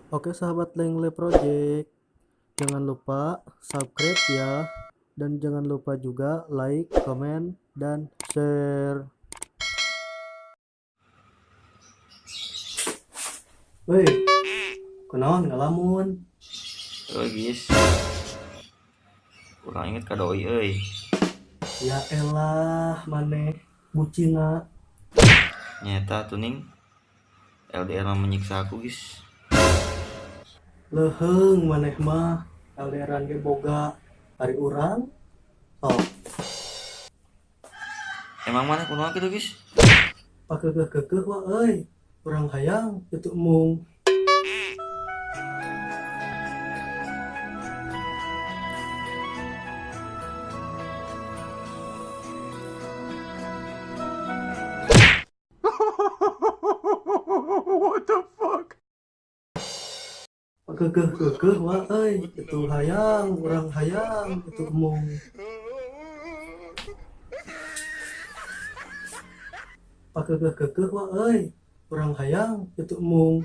Oke sahabat Lengle Project, jangan lupa subscribe ya, dan jangan lupa juga like, komen, dan share. Woi, kenaon ngalamun? Guys, kurang inget ka doi euy. Ya elah, maneh bucina. Nyata tuning LDR mah menyiksa aku, guys. Leheung maneh mah LDRan ge boga hari urang. Sok, Emang mana kunaon kitu, guys? pakeukeuk-keukeuh wa euy. Urang hayang itu mung. What the fuck? Pakeukeuk-keukeuh wa euy, itu hayang, urang hayang itu mung. Pakeukeuk-keukeuh wa euy. Urang hayang itu mung.